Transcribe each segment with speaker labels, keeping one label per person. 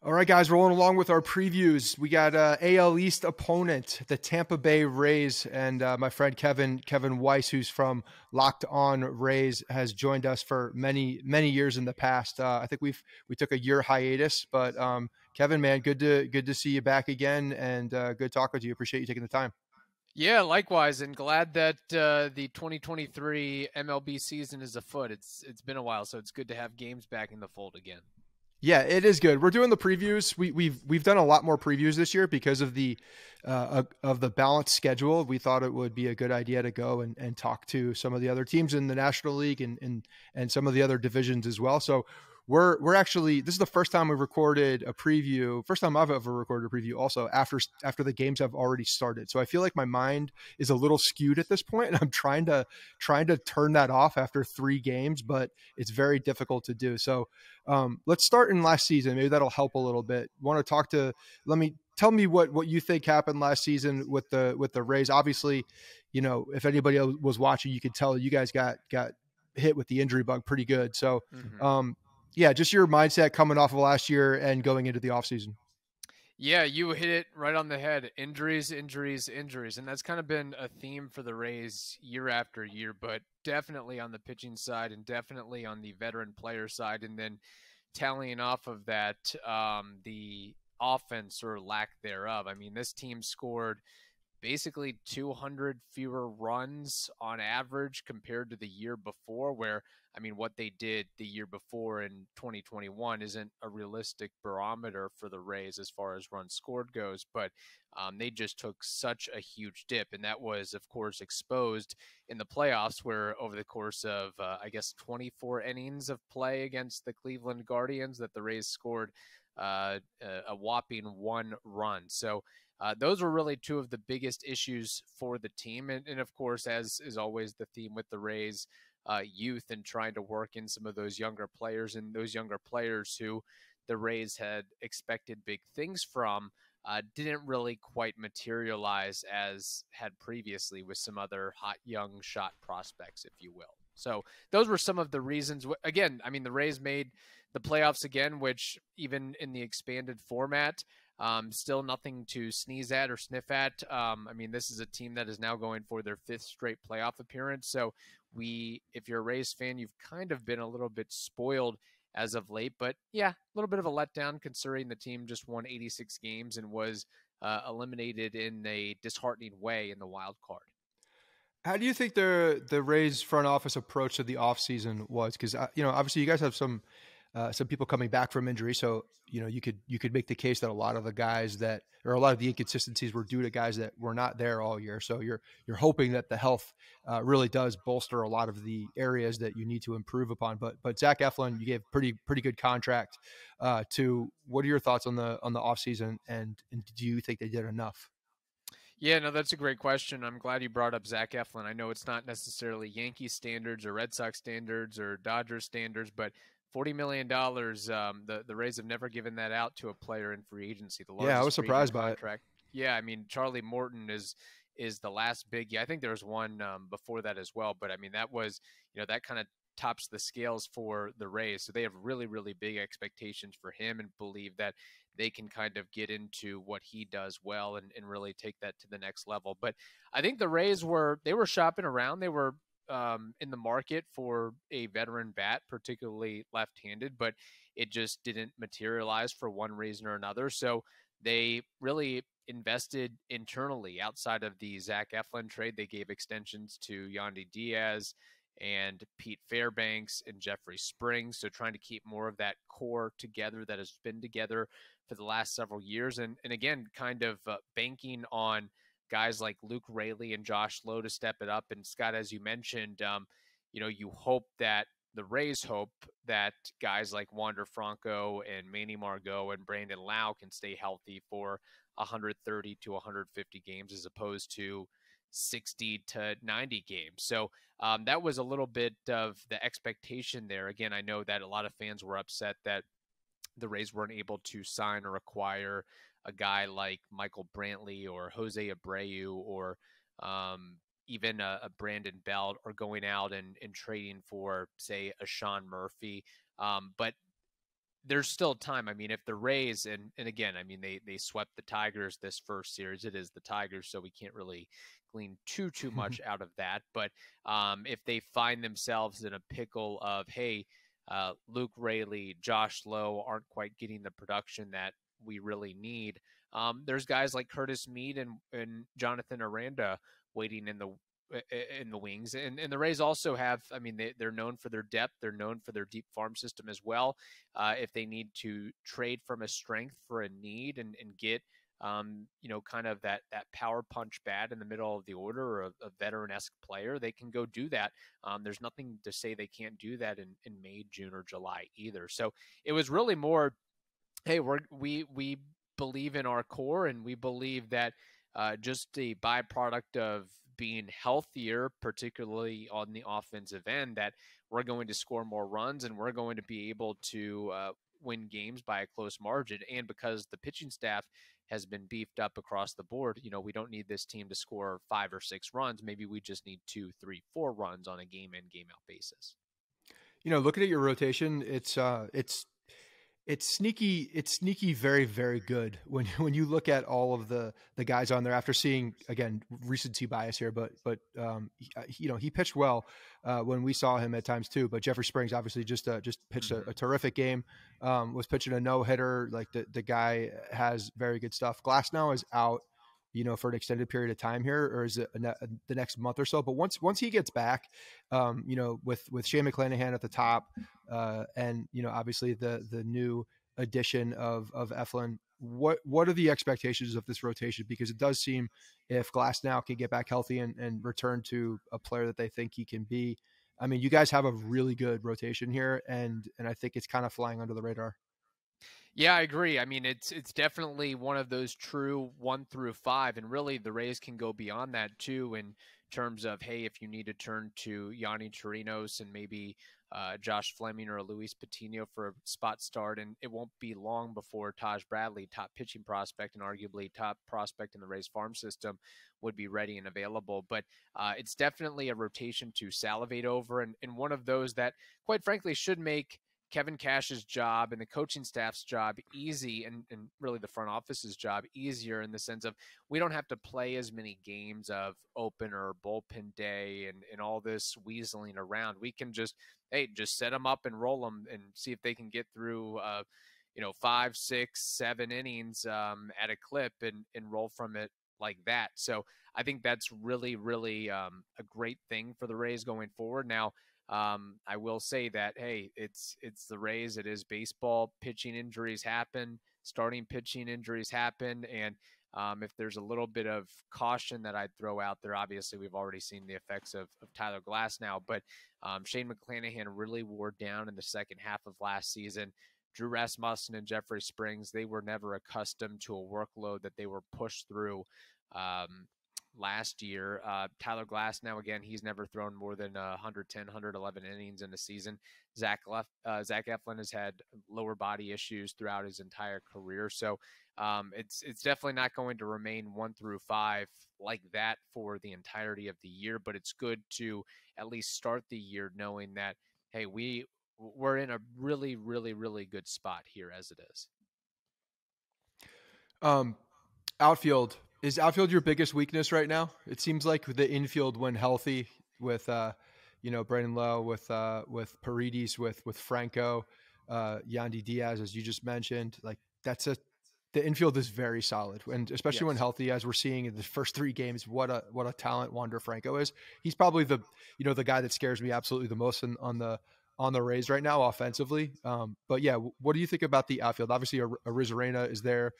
Speaker 1: All right, guys, rolling along with our previews. We got AL East opponent, the Tampa Bay Rays, and my friend Kevin Weiss, who's from Locked On Rays, has joined us for many years in the past. I think we took a year hiatus, but Kevin, man, good to see you back again, and good talking to you. Appreciate you taking the time.
Speaker 2: Yeah, likewise, and glad that the 2023 MLB season is afoot. It's been a while, so it's good to have games back in the fold again.
Speaker 1: Yeah, it is good. We're doing the previews. We've done a lot more previews this year because of the balanced schedule. We thought it would be a good idea to go and talk to some of the other teams in the National League and some of the other divisions as well. So we're actually, this is the first time we've recorded a preview. First time I've ever recorded a preview also after the games have already started. So I feel like my mind is a little skewed at this point, and I'm trying to turn that off after 3 games, but it's very difficult to do. So let's start in last season. Maybe that'll help a little bit. Tell me what you think happened last season with the Rays. Obviously, if anybody was watching, you could tell you guys got hit with the injury bug pretty good. So, yeah, just your mindset coming off of last year and going into the offseason.
Speaker 2: Yeah, you hit it right on the head. Injuries. And that's kind of been a theme for the Rays year after year, but definitely on the pitching side and definitely on the veteran player side. And then tallying off of that, the offense or lack thereof. I mean, this team scored basically 200 fewer runs on average compared to the year before, where, I mean, what they did the year before in 2021 isn't a realistic barometer for the Rays as far as runs scored goes, but they just took such a huge dip. And that was, of course, exposed in the playoffs, where over the course of, 24 innings of play against the Cleveland Guardians, that the Rays scored a whopping 1 run. So those were really 2 of the biggest issues for the team. And of course, as is always the theme with the Rays, youth and trying to work in some of those younger players, and those younger players who the Rays had expected big things from didn't really quite materialize as had previously with some other hot young shot prospects, if you will. So those were some of the reasons. Again, I mean, the Rays made the playoffs again, which even in the expanded format, still nothing to sneeze at or sniff at. I mean, this is a team that is now going for their 5th straight playoff appearance. So if you're a Rays fan, you've kind of been a little bit spoiled as of late. But yeah, a little bit of a letdown considering the team just won 86 games and was eliminated in a disheartening way in the wild card.
Speaker 1: How do you think the Rays front office approach to the offseason was? Because obviously you guys have some people coming back from injury, so you could make the case that a lot of the guys a lot of the inconsistencies were due to guys that were not there all year. So you're hoping that the health really does bolster a lot of the areas that you need to improve upon. But Zach Eflin, you gave pretty good contract to. What are your thoughts on the offseason, and do you think they did enough?
Speaker 2: Yeah, no, that's a great question. I'm glad you brought up Zach Eflin. I know it's not necessarily Yankee standards or Red Sox standards or Dodgers standards, but $40 million, the Rays have never given that out to a player in free agency. The largest
Speaker 1: I was surprised by
Speaker 2: contract. Yeah, I mean, Charlie Morton is the last big. Yeah, I think there was one before that as well, but I mean, that was, that kind of tops the scales for the Rays. So they have really, really big expectations for him and believe that they can kind of get into what he does well and really take that to the next level. But I think the Rays were shopping around. They were in the market for a veteran bat, particularly left-handed, but it just didn't materialize for one reason or another. So they really invested internally outside of the Zach Eflin trade. They gave extensions to Yandy Diaz and Pete Fairbanks and Jeffrey Springs. So trying to keep more of that core together that has been together for the last several years. And again, kind of banking on guys like Luke Raley and Josh Lowe to step it up. And Scott, as you mentioned, you hope that the Rays hope that guys like Wander Franco and Manny Margot and Brandon Lau can stay healthy for 130 to 150 games as opposed to 60 to 90 games. So that was a little bit of the expectation there. Again, I know that a lot of fans were upset that the Rays weren't able to sign or acquire a guy like Michael Brantley or Jose Abreu or even a Brandon Belt, or going out and trading for, say, a Sean Murphy. But there's still time. I mean, if the Rays and again, I mean they swept the Tigers this first series. It is the Tigers, so we can't really glean too much out of that. But if they find themselves in a pickle of, hey, Luke Raley, Josh Lowe aren't quite getting the production that we really need. There's guys like Curtis Mead and Jonathan Aranda waiting in the wings. And the Rays also have, I mean, they're known for their depth. They're known for their deep farm system as well. If they need to trade from a strength for a need and get, kind of that power punch bat in the middle of the order or a veteran-esque player, they can go do that. There's nothing to say they can't do that in May, June, or July either. So it was really more, hey, we believe in our core, and we believe that just a byproduct of being healthier, particularly on the offensive end, that we're going to score more runs and we're going to be able to win games by a close margin. And because the pitching staff has been beefed up across the board, we don't need this team to score 5 or 6 runs. Maybe we just need 2, 3, 4 runs on a game in, game out basis.
Speaker 1: Looking at your rotation, it's sneaky very, very good when you look at all of the guys on there after seeing, again, recency bias here, but he pitched well when we saw him at times too. But Jeffrey Springs obviously just pitched a terrific game, was pitching a no-hitter. Like the guy has very good stuff. Glasnow is out, for an extended period of time here, or is it the next month or so? But once he gets back, with Shane McClanahan at the top, and obviously the new addition of Eflin, what are the expectations of this rotation? Because it does seem if Glasnow can get back healthy and return to a player that they think he can be, I mean, you guys have a really good rotation here, and I think it's kind of flying under the radar.
Speaker 2: Yeah, I agree. I mean, it's definitely one of those true 1 through 5, and really the Rays can go beyond that too in terms of, hey, if you need to turn to Yanni Chirinos and maybe Josh Fleming or Luis Patino for a spot start, and it won't be long before Taj Bradley, top pitching prospect and arguably top prospect in the Rays farm system, would be ready and available. But it's definitely a rotation to salivate over, and one of those that, quite frankly, should make Kevin Cash's job and the coaching staff's job easy, and really the front office's job easier, in the sense of we don't have to play as many games of opener, bullpen day, and all this weaseling around. We can just set them up and roll them and see if they can get through 5, 6, 7 innings at a clip and roll from it like that. So I think that's really, really a great thing for the Rays going forward. Now, I will say that, hey, it's the Rays. It is baseball. Pitching injuries happen. Starting pitching injuries happen. And if there's a little bit of caution that I'd throw out there, obviously we've already seen the effects of Tyler Glasnow, but Shane McClanahan really wore down in the second half of last season. Drew Rasmussen and Jeffrey Springs, they were never accustomed to a workload that they were pushed through last year. Tyler Glasnow, again, he's never thrown more than 110, 111 innings in a season. Zach Eflin has had lower body issues throughout his entire career. So it's definitely not going to remain 1 through 5 like that for the entirety of the year, but it's good to at least start the year knowing that, hey, we're in a really, really, really good spot here as it is.
Speaker 1: Outfield. Is outfield your biggest weakness right now? It seems like the infield, when healthy, with Brandon Lowe, with Paredes, with Franco, Yandy Diaz, as you just mentioned, like the infield is very solid, and especially when healthy, as we're seeing in the first 3 games, what a talent Wander Franco is. He's probably the guy that scares me absolutely the most on the Rays right now offensively. But yeah, what do you think about the outfield? Obviously, Arrizarena is there.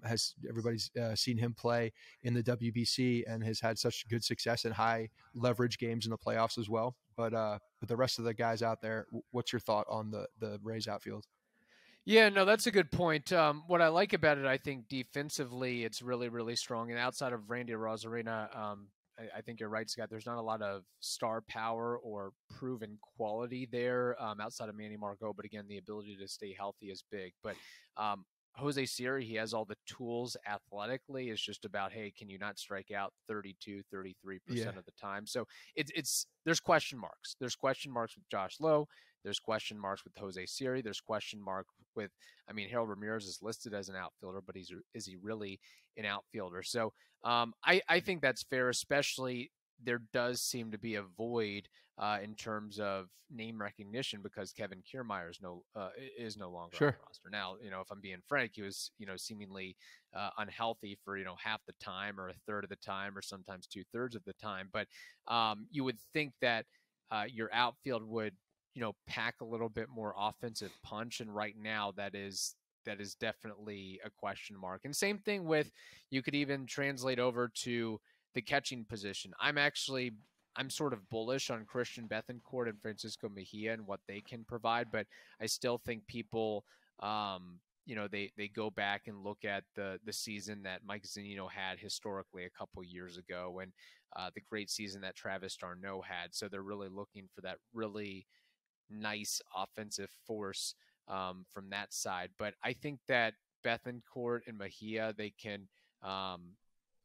Speaker 1: Has everybody's seen him play in the WBC and has had such good success in high leverage games in the playoffs as well. But the rest of the guys out there, what's your thought on the Rays outfield?
Speaker 2: Yeah, no, that's a good point. What I like about it, I think defensively, it's really, really strong. And outside of Randy Arozarena, I think you're right, Scott. There's not a lot of star power or proven quality there outside of Manny Margot. But again, the ability to stay healthy is big. But Jose Siri, he has all the tools athletically. It's just about, hey, can you not strike out 32, 33% of the time? So there's question marks. There's question marks with Josh Lowe. There's question marks with Jose Siri. There's question mark with, Harold Ramirez is listed as an outfielder, but is he really an outfielder? So I think that's fair, especially there does seem to be a void in terms of name recognition because Kevin Kiermaier is no longer on
Speaker 1: Sure.
Speaker 2: the roster. Now, if I'm being frank, he was, seemingly unhealthy for, half the time or a third of the time or sometimes 2/3 of the time. But you would think that your outfield would, pack a little bit more offensive punch. And right now that is definitely a question mark. And same thing with, you could even translate over to the catching position. I'm sort of bullish on Christian Bethancourt and Francisco Mejia and what they can provide, but I still think people, they go back and look at the season that Mike Zunino had historically a couple years ago and the great season that Travis d'Arnaud had. So they're really looking for that really nice offensive force from that side. But I think that Bethancourt and Mejia, they can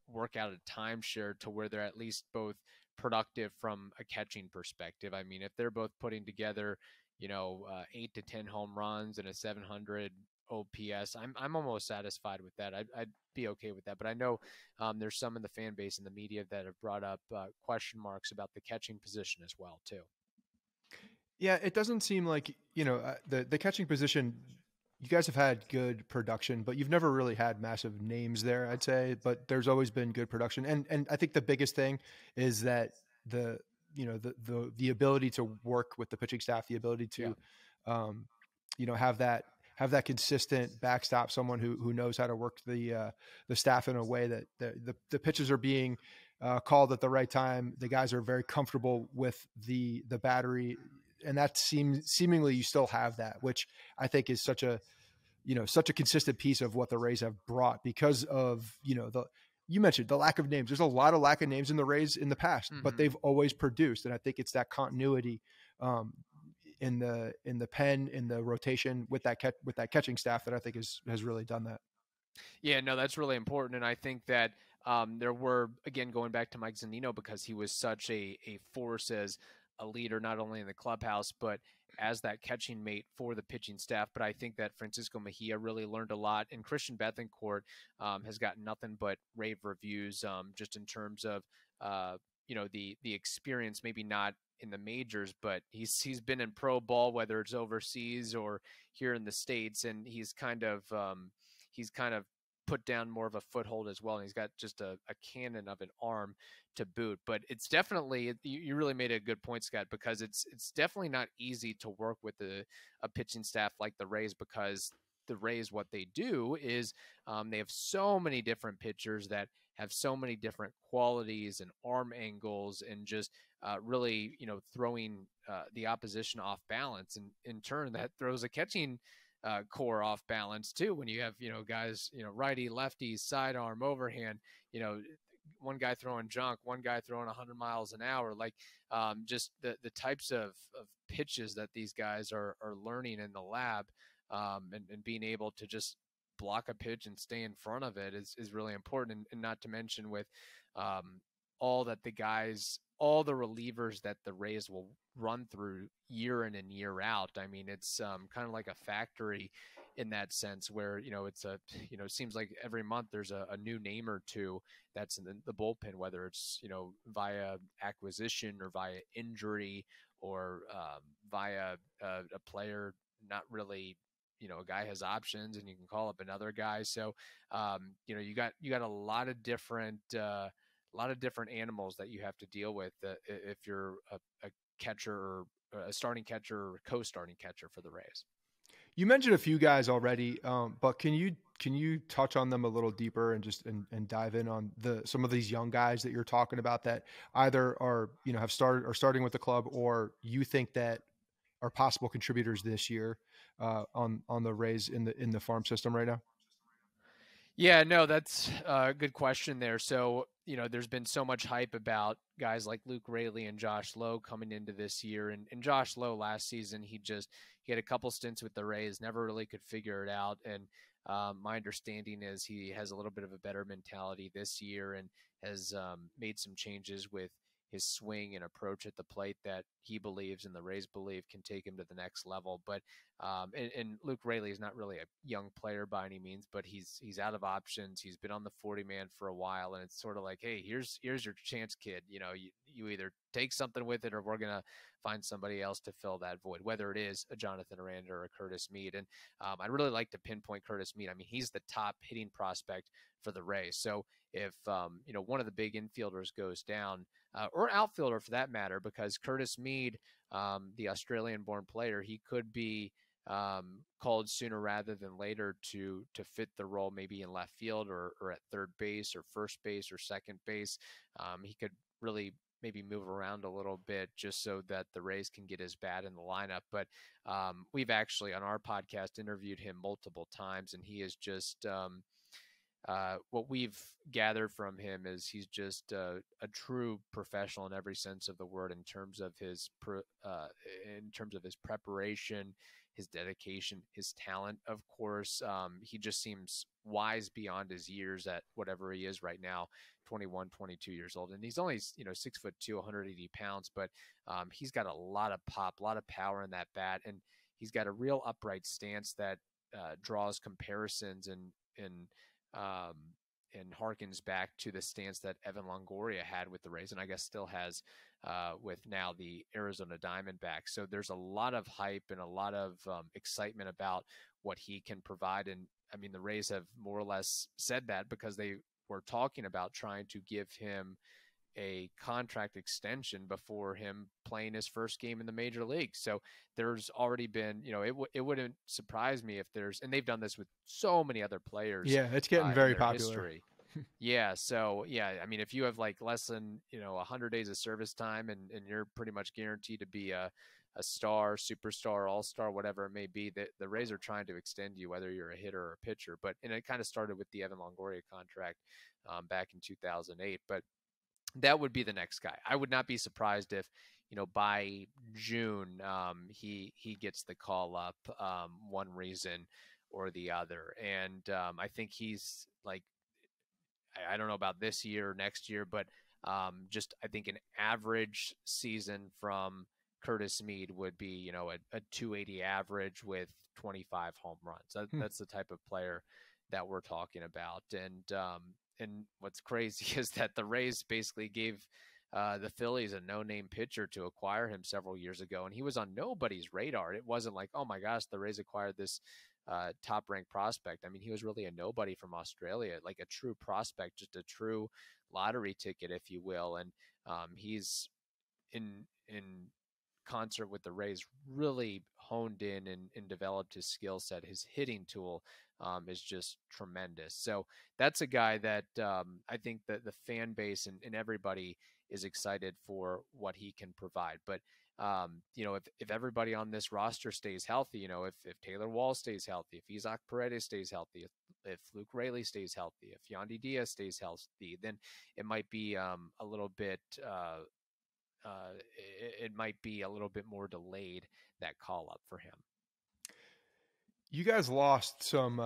Speaker 2: work out a timeshare to where they're at least both productive from a catching perspective. If they're both putting together, 8 to 10 home runs and a 700 OPS, I'm almost satisfied with that. I'd be okay with that. But I know there's some in the fan base and the media that have brought up question marks about the catching position as well, too.
Speaker 1: Yeah, it doesn't seem like, the catching position, you guys have had good production, but you've never really had massive names there, I'd say, but there's always been good production. And I think the biggest thing is that the ability to work with the pitching staff, the ability to, have that consistent backstop, someone who knows how to work the staff in a way that the pitches are being called at the right time. The guys are very comfortable with the battery. And that seemingly you still have that, which I think is such a consistent piece of what the Rays have brought because of, you mentioned the lack of names. There's a lot of lack of names in the Rays in the past, but they've always produced. And I think it's that continuity in the pen, in the rotation with that catching staff that I think has really done that.
Speaker 2: Yeah, no, that's really important. And I think that there were, again, going back to Mike Zunino, because he was such a force as a leader, not only in the clubhouse, but as that catching mate for the pitching staff. But I think that Francisco Mejia really learned a lot, and Christian Bethancourt has gotten nothing but rave reviews, just in terms of the experience, maybe not in the majors, but he's been in pro ball, whether it's overseas or here in the States, and he's kind of put down more of a foothold as well. And he's got just a cannon of an arm to boot. But it's definitely, you really made a good point, Scott, because it's definitely not easy to work with a pitching staff like the Rays, because the Rays, what they do is they have so many different pitchers that have so many different qualities and arm angles, and just really, throwing the opposition off balance. And in turn, that throws a catching core off balance too, when you have, guys, righty, lefty, sidearm, overhand, one guy throwing junk, one guy throwing 100 miles an hour, like just the types of pitches that these guys are learning in the lab, and being able to just block a pitch and stay in front of it is really important. And not to mention with all the relievers that the Rays will run through year in and year out. It's kind of like a factory in that sense, where, it's it seems like every month there's a new name or two that's in the bullpen, whether it's, via acquisition or via injury or via a player not really, a guy has options and you can call up another guy. So, you got a lot of different animals that you have to deal with if you're a catcher or a starting catcher or a co-starting catcher for the Rays.
Speaker 1: You mentioned a few guys already, but can you touch on them a little deeper and just and dive in on some of these young guys that you're talking about that either are starting with the club, or you think that are possible contributors this year on the Rays in the farm system right now?
Speaker 2: Yeah, no, that's a good question there. So, there's been so much hype about guys like Luke Raley and Josh Lowe coming into this year. And Josh Lowe last season, he had a couple stints with the Rays, never really could figure it out. And My understanding is he has a little bit of a better mentality this year and has made some changes with his swing and approach at the plate that he believes and the Rays believe can take him to the next level. But and Luke Raley is not really a young player by any means, but he's out of options. He's been on the 40 man for a while, and it's sort of like, hey, here's your chance, kid. You either take something with it, or we're gonna find somebody else to fill that void, whether it is a Jonathan Aranda or a Curtis Mead. And I'd really like to pinpoint Curtis Mead. I mean, he's the top hitting prospect for the Rays. So if one of the big infielders goes down, or outfielder for that matter, because Curtis Mead, the Australian-born player, he could be called sooner rather than later to fit the role, maybe in left field or at third base or first base or second base. He could really maybe move around a little bit just so that the Rays can get his bat in the lineup. But we've actually on our podcast interviewed him multiple times, and he is just what we've gathered from him is he's just a true professional in every sense of the word in terms of his preparation, his dedication, his talent. Of course, he just seems wise beyond his years at whatever he is right now, 21, 22 years old. And he's only, 6'2", 180 pounds, but he's got a lot of pop, a lot of power in that bat. And he's got a real upright stance that draws comparisons um, and harkens back to the stance that Evan Longoria had with the Rays, and I guess still has with now the Arizona Diamondbacks. So there's a lot of hype and a lot of excitement about what he can provide. And I mean, the Rays have more or less said that because they were talking about trying to give him a contract extension before him playing his first game in the major leagues. So there's already been, it wouldn't surprise me if and they've done this with so many other players.
Speaker 1: Yeah, it's getting
Speaker 2: in
Speaker 1: very
Speaker 2: their
Speaker 1: popular.
Speaker 2: History. Yeah. So yeah, I mean, if you have like less than, 100 days of service time and you're pretty much guaranteed to be a star, superstar, all-star, whatever it may be, that the Rays are trying to extend you, whether you're a hitter or a pitcher. And it kind of started with the Evan Longoria contract back in 2008. But that would be the next guy. I would not be surprised if, by June, he gets the call up, one reason or the other. And I think he's like, I don't know about this year or next year, but just I think an average season from Curtis Mead would be, a 280 average with 25 home runs. That's the type of player that we're talking about. And what's crazy is that the Rays basically gave the Phillies a no-name pitcher to acquire him several years ago, and he was on nobody's radar. It wasn't like, oh my gosh, the Rays acquired this top-ranked prospect. I mean, he was really a nobody from Australia, like a true prospect, just a true lottery ticket, if you will. And he's in concert with the Rays really honed in and developed his skill set. His hitting tool is just tremendous. So that's a guy that I think that the fan base and everybody is excited for what he can provide. But if everybody on this roster stays healthy, if Taylor Wall stays healthy, if Isaac Paredes stays healthy, if Luke Raley stays healthy, if Yandy Diaz stays healthy, then it might be a little bit it might be a little bit more delayed, that call up for him.
Speaker 1: You guys lost some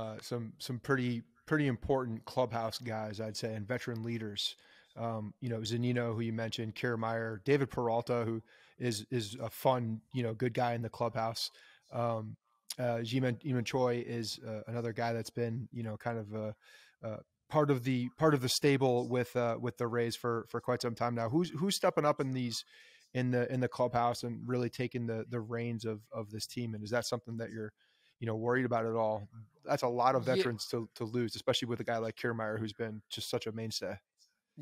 Speaker 1: pretty important clubhouse guys, I'd say, and veteran leaders. Zanino, who you mentioned, Kiermaier, David Peralta, who is a fun, good guy in the clubhouse. Ji-Man Choi is another guy that's been, kind of part of the stable with the Rays for quite some time now. Who's stepping up in the clubhouse and really taking the reins of this team? And is that something that you're worried about at all? That's a lot of veterans to lose, especially with a guy like Kiermaier, who's been just such a mainstay.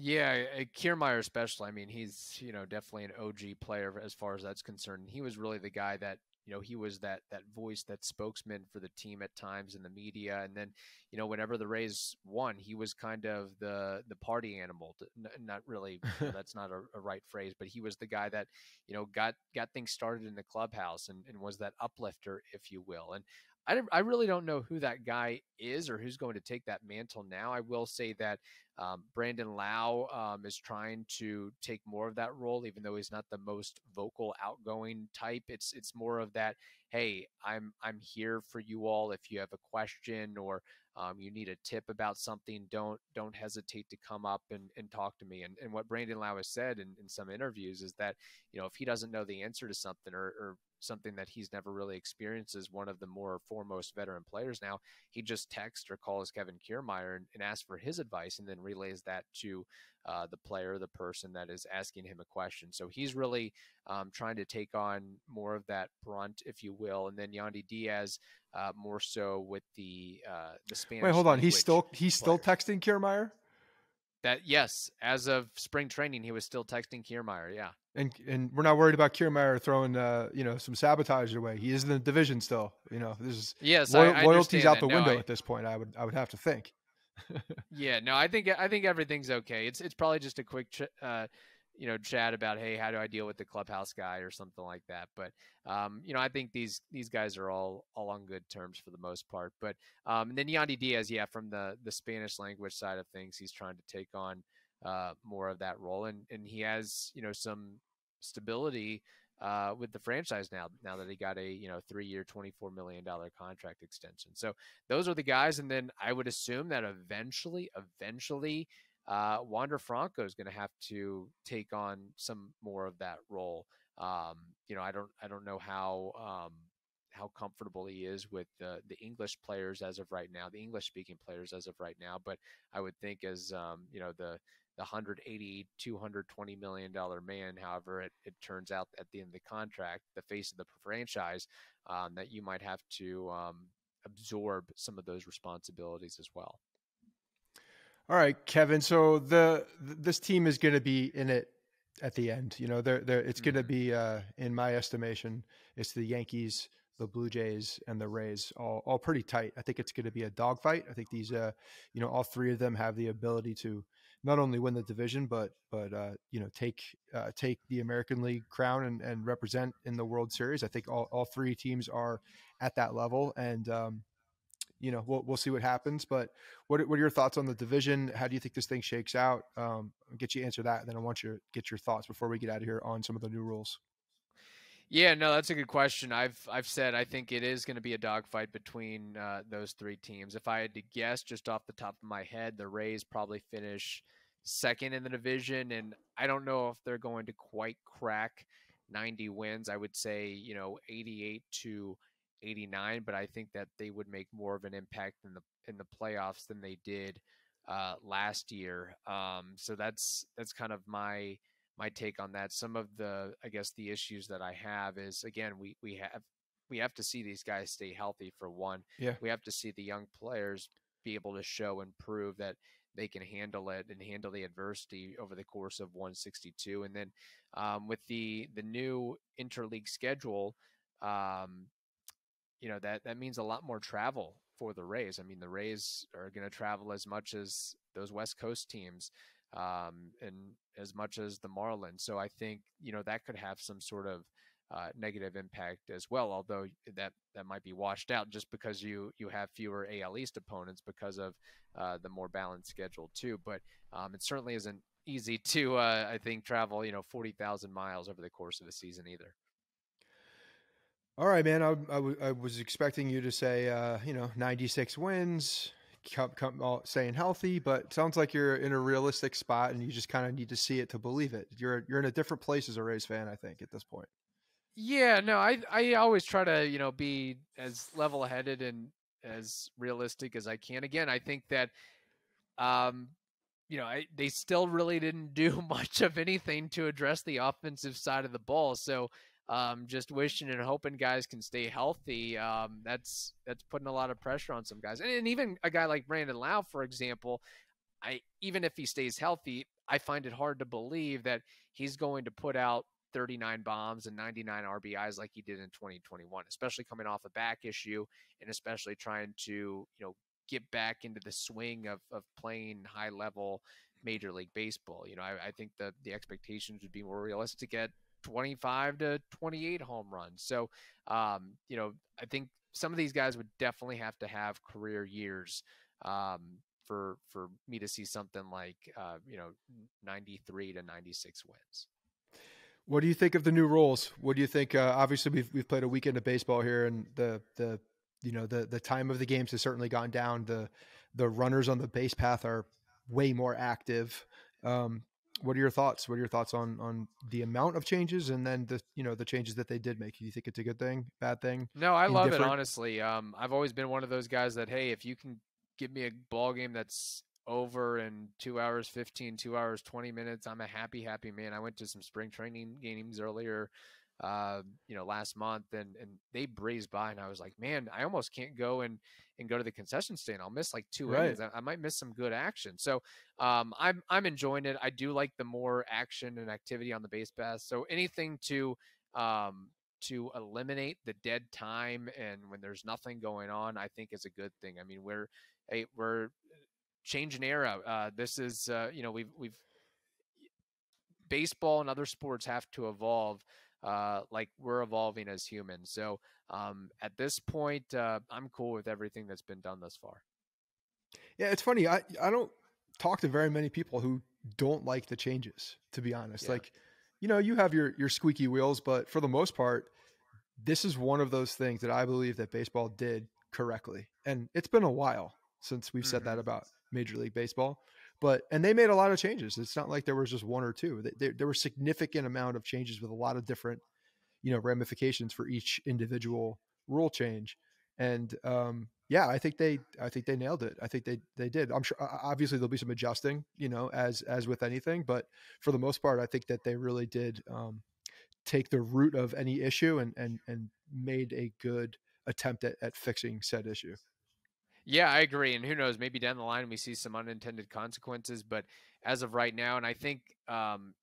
Speaker 2: Yeah, Kiermaier especially. I mean, he's, definitely an OG player as far as that's concerned. He was really the guy that, he was that voice, that spokesman for the team at times in the media. And then, whenever the Rays won, he was kind of the party animal. Not really, that's not a right phrase, but he was the guy that, got things started in the clubhouse and was that uplifter, if you will. And I really don't know who that guy is or who's going to take that mantle now. I will say that Brandon Lau is trying to take more of that role, even though he's not the most vocal, outgoing type. It's more of that, hey, I'm here for you all if you have a question, or You need a tip about something, don't hesitate to come up and talk to me. And what Brandon Lau has said in some interviews is that, if he doesn't know the answer to something, or something that he's never really experienced as one of the more foremost veteran players now, he just texts or calls Kevin Kiermaier and asks for his advice, and then relays that to the player, the person that is asking him a question. So he's really trying to take on more of that brunt, if you will. And then Yandy Diaz, more so with the
Speaker 1: Wait,
Speaker 2: Spanish
Speaker 1: hold on.
Speaker 2: language
Speaker 1: He's still
Speaker 2: players.
Speaker 1: texting Kiermaier?
Speaker 2: That, yes, as of spring training, he was still texting Kiermaier. Yeah.
Speaker 1: And we're not worried about Kiermaier throwing some sabotage your way. He is in the division still. This is
Speaker 2: Yes, I
Speaker 1: loyalty's
Speaker 2: understand
Speaker 1: out
Speaker 2: that.
Speaker 1: the
Speaker 2: No,
Speaker 1: window at this point. I would have to think.
Speaker 2: yeah, no, I think everything's okay. It's probably just a quick chat about, hey, how do I deal with the clubhouse guy or something like that. But I think these guys are all on good terms for the most part. But and then Yandy Diaz, yeah, from the Spanish language side of things, he's trying to take on more of that role, and he has some stability with the franchise now that he got a 3-year $24 million contract extension. So those are the guys. And then I would assume that eventually Wander Franco is going to have to take on some more of that role. I don't know how comfortable he is with the English players as of right now, the English speaking players as of right now. But I would think as the 180, $220 million man, however it turns out at the end of the contract, the face of the franchise, that you might have to absorb some of those responsibilities as well.
Speaker 1: All right, Kevin. So this team is going to be in it at the end. It's going to be, in my estimation, it's the Yankees, the Blue Jays, and the Rays, all pretty tight. I think it's going to be a dogfight. I think these, all three of them have the ability to not only win the division, but take the American League crown and represent in the World Series. I think all three teams are at that level, and we'll see what happens. But what are your thoughts on the division? How do you think this thing shakes out? I'll get you answer that, and then I want you to get your thoughts before we get out of here on some of the new rules.
Speaker 2: Yeah, no, that's a good question. I've said I think it is going to be a dogfight between those three teams. If I had to guess, just off the top of my head, the Rays probably finish second in the division, and I don't know if they're going to quite crack 90 wins. I would say 88 to 89, but I think that they would make more of an impact in the playoffs than they did last year. So that's kind of my take on that. Some of I guess the issues that I have is, again, we have to see these guys stay healthy for one.
Speaker 1: Yeah.
Speaker 2: We have to see the young players be able to show and prove that they can handle it and handle the adversity over the course of 162. And then with the new interleague schedule, that means a lot more travel for the Rays. I mean, the Rays are going to travel as much as those West Coast teams, and as much as the Marlins. So I think, that could have some sort of negative impact as well, although that might be washed out just because you have fewer AL East opponents because of the more balanced schedule too. But it certainly isn't easy to, I think, travel, 40,000 miles over the course of a season either.
Speaker 1: All right, man. I was expecting you to say, 96 wins, staying healthy, but it sounds like you're in a realistic spot and you just kind of need to see it to believe it. You're in a different place as a Rays fan, I think, at this point.
Speaker 2: Yeah, no, I always try to, be as level-headed and as realistic as I can. Again, I think that, they still really didn't do much of anything to address the offensive side of the ball. So, just wishing and hoping guys can stay healthy. That's putting a lot of pressure on some guys, and even a guy like Brandon Lau, for example. Even if he stays healthy, I find it hard to believe that he's going to put out 39 bombs and 99 RBIs like he did in 2021, especially coming off a back issue and especially trying to, get back into the swing of playing high level Major League Baseball. I think the expectations would be more realistic at 25 to 28 home runs. So, I think some of these guys would definitely have to have career years for me to see something like 93 to 96 wins.
Speaker 1: What do you think of the new rules? What do you think? Obviously, we've played a weekend of baseball here, and the The time of the games has certainly gone down. The runners on the base path are way more active. What are your thoughts? What are your thoughts on the amount of changes, and then the changes that they did make? Do you think it's a good thing, bad thing,
Speaker 2: No, I love it,
Speaker 1: indifferent?
Speaker 2: honestly. I've always been one of those guys that, hey, if you can give me a ball game that's over in 2 hours 15, 2 hours 20 minutes, I'm a happy, happy man. I went to some spring training games earlier, last month, and they breezed by, and I was like, man, I almost can't go and go to the concession stand. I'll miss like two
Speaker 1: Right.
Speaker 2: innings. I might miss some good action. So I'm enjoying it. I do like the more action and activity on the base pass. So anything um, to eliminate the dead time and when there's nothing going on, I think is a good thing. I mean, we're changing era. This is we've baseball and other sports have to evolve like we're evolving as humans. So at this point, I'm cool with everything that's been done thus far.
Speaker 1: Yeah, it's funny. I don't talk to very many people who don't like the changes, to be honest.
Speaker 2: Yeah.
Speaker 1: Like, you have your squeaky wheels, but for the most part, this is one of those things that I believe that baseball did correctly. And it's been a while since we've said that
Speaker 2: Hmm.
Speaker 1: about Major League Baseball. And they made a lot of changes. It's not like there was just one or two. There were significant amount of changes with a lot of different, ramifications for each individual rule change. And yeah, I think they nailed it. I think they did. I'm sure obviously there'll be some adjusting, as with anything, but for the most part, I think that they really did take the root of any issue and made a good attempt at fixing said issue.
Speaker 2: Yeah, I agree. And who knows, maybe down the line we see some unintended consequences. But as of right now, and I think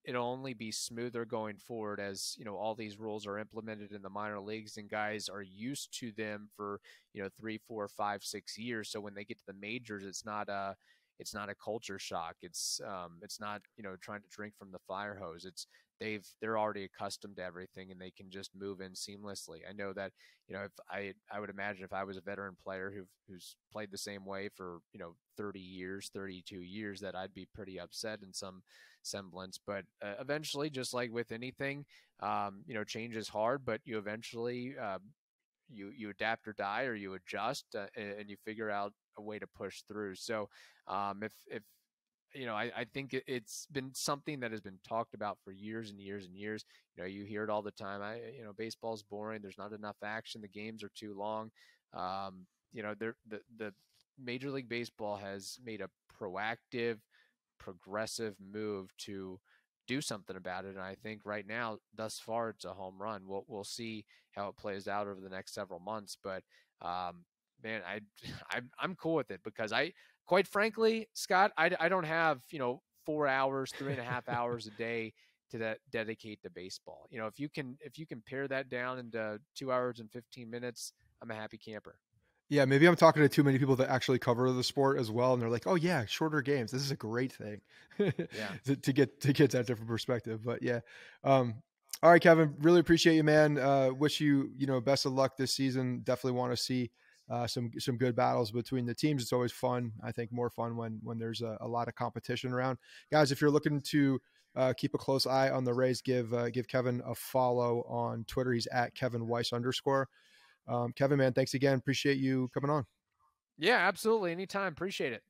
Speaker 2: it'll only be smoother going forward as, all these rules are implemented in the minor leagues and guys are used to them for, 3, 4, 5, 6 years. So when they get to the majors, it's not a culture shock. It's not, trying to drink from the fire hose. They're already accustomed to everything and they can just move in seamlessly. I know that, if I would imagine if I was a veteran player who's played the same way for 30 years, 32 years, that I'd be pretty upset in some semblance. But eventually, just like with anything, change is hard, but you eventually you adapt or die, or you adjust, and you figure out a way to push through. So if I think it's been something that has been talked about for years and years and years. You hear it all the time. Baseball's boring. There's not enough action. The games are too long. The Major League Baseball has made a proactive, progressive move to do something about it. And I think right now, thus far, it's a home run. We'll see how it plays out over the next several months. But man, I'm cool with it because quite frankly, Scott, I don't have 4 hours, 3.5 hours a day to dedicate to baseball. If you can pare that down into 2 hours and 15 minutes, I'm a happy camper.
Speaker 1: Yeah, maybe I'm talking to too many people that actually cover the sport as well, and they're like, "Oh yeah, shorter games. This is a great thing,"
Speaker 2: Yeah.
Speaker 1: to get that different perspective. But yeah, all right, Kevin, really appreciate you, man. Wish you best of luck this season. Definitely want to see some good battles between the teams. It's always fun. I think more fun when there's a lot of competition around. Guys, if you're looking to keep a close eye on the Rays, give Kevin a follow on Twitter. He's at Kevin Weiss _. Kevin, man, thanks again. Appreciate you coming on.
Speaker 2: Yeah, absolutely. Anytime. Appreciate it.